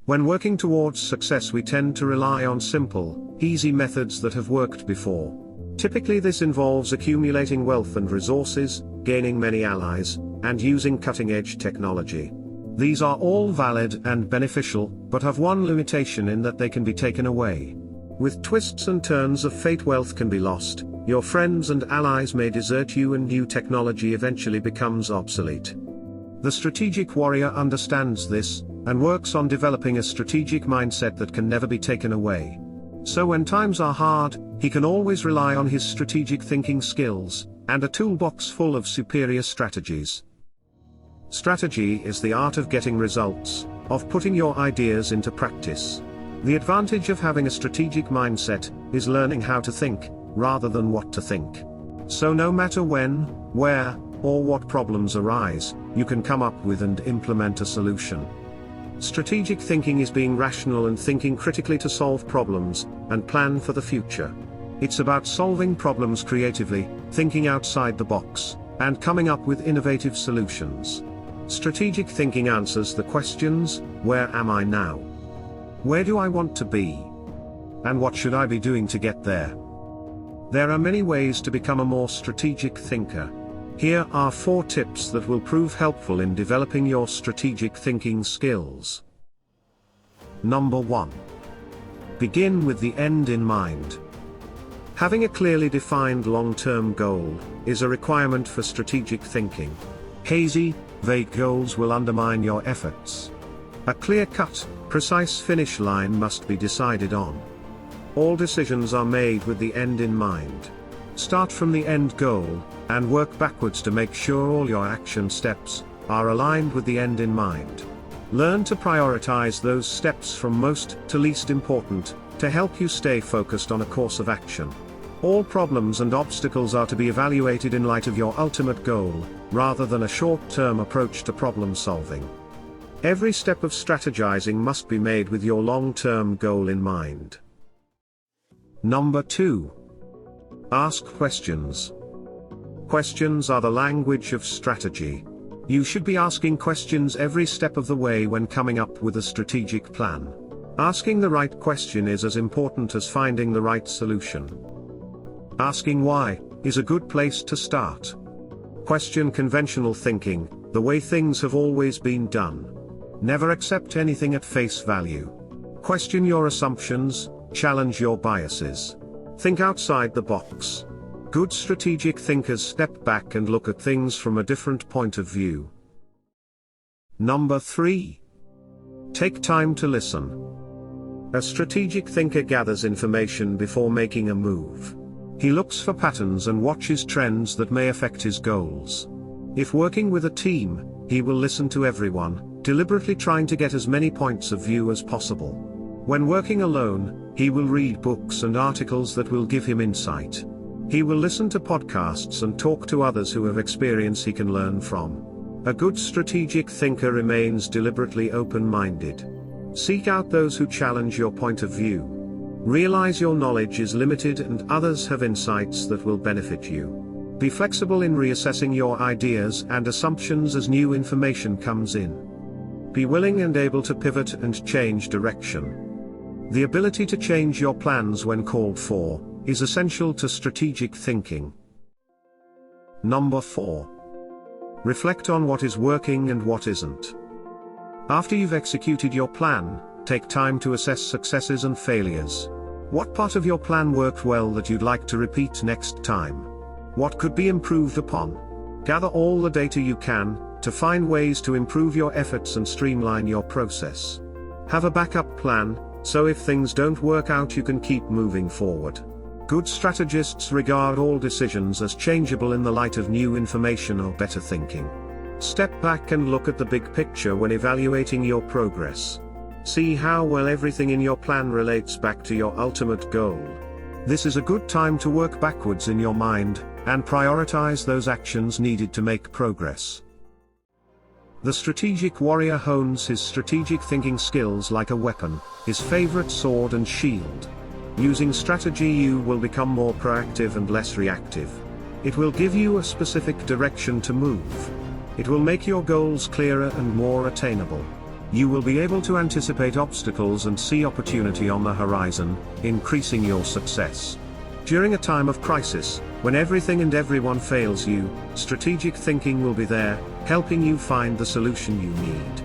When working towards success, we tend to rely on simple, easy methods that have worked before. Typically this involves accumulating wealth and resources, gaining many allies, and using cutting-edge technology. These are all valid and beneficial, but have one limitation in that they can be taken away. With twists and turns of fate, wealth can be lost, your friends and allies may desert you, and new technology eventually becomes obsolete. The strategic warrior understands this, and works on developing a strategic mindset that can never be taken away. So when times are hard, he can always rely on his strategic thinking skills, and a toolbox full of superior strategies. Strategy is the art of getting results, of putting your ideas into practice. The advantage of having a strategic mindset is learning how to think, rather than what to think. So no matter when, where, or what problems arise, you can come up with and implement a solution. Strategic thinking is being rational and thinking critically to solve problems, and plan for the future. It's about solving problems creatively, thinking outside the box, and coming up with innovative solutions. Strategic thinking answers the questions: where am I now? Where do I want to be? And what should I be doing to get there? There are many ways to become a more strategic thinker. Here are 4 tips that will prove helpful in developing your strategic thinking skills. Number 1. Begin with the end in mind. Having a clearly defined long-term goal is a requirement for strategic thinking. Hazy, vague goals will undermine your efforts. A clear-cut, precise finish line must be decided on. All decisions are made with the end in mind. Start from the end goal, and work backwards to make sure all your action steps are aligned with the end in mind. Learn to prioritize those steps from most to least important, to help you stay focused on a course of action. All problems and obstacles are to be evaluated in light of your ultimate goal, rather than a short-term approach to problem solving. Every step of strategizing must be made with your long-term goal in mind. Number 2. Ask questions. Questions are the language of strategy. You should be asking questions every step of the way when coming up with a strategic plan. Asking the right question is as important as finding the right solution. Asking why is a good place to start. Question conventional thinking, the way things have always been done. Never accept anything at face value. Question your assumptions, challenge your biases. Think outside the box. Good strategic thinkers step back and look at things from a different point of view. Number 3. Take time to listen. A strategic thinker gathers information before making a move. He looks for patterns and watches trends that may affect his goals. If working with a team, he will listen to everyone, deliberately trying to get as many points of view as possible. When working alone, he will read books and articles that will give him insight. He will listen to podcasts and talk to others who have experience he can learn from. A good strategic thinker remains deliberately open-minded. Seek out those who challenge your point of view. Realize your knowledge is limited and others have insights that will benefit you. Be flexible in reassessing your ideas and assumptions as new information comes in. Be willing and able to pivot and change direction. The ability to change your plans when called for is essential to strategic thinking. Number 4. Reflect on what is working and what isn't. After you've executed your plan, take time to assess successes and failures. What part of your plan worked well that you'd like to repeat next time? What could be improved upon? Gather all the data you can, to find ways to improve your efforts and streamline your process. Have a backup plan, so if things don't work out you can keep moving forward. Good strategists regard all decisions as changeable in the light of new information or better thinking. Step back and look at the big picture when evaluating your progress. See how well everything in your plan relates back to your ultimate goal. This is a good time to work backwards in your mind, and prioritize those actions needed to make progress. The strategic warrior hones his strategic thinking skills like a weapon, his favorite sword and shield. Using strategy you will become more proactive and less reactive. It will give you a specific direction to move. It will make your goals clearer and more attainable. You will be able to anticipate obstacles and see opportunity on the horizon, increasing your success. During a time of crisis, when everything and everyone fails you, strategic thinking will be there, helping you find the solution you need.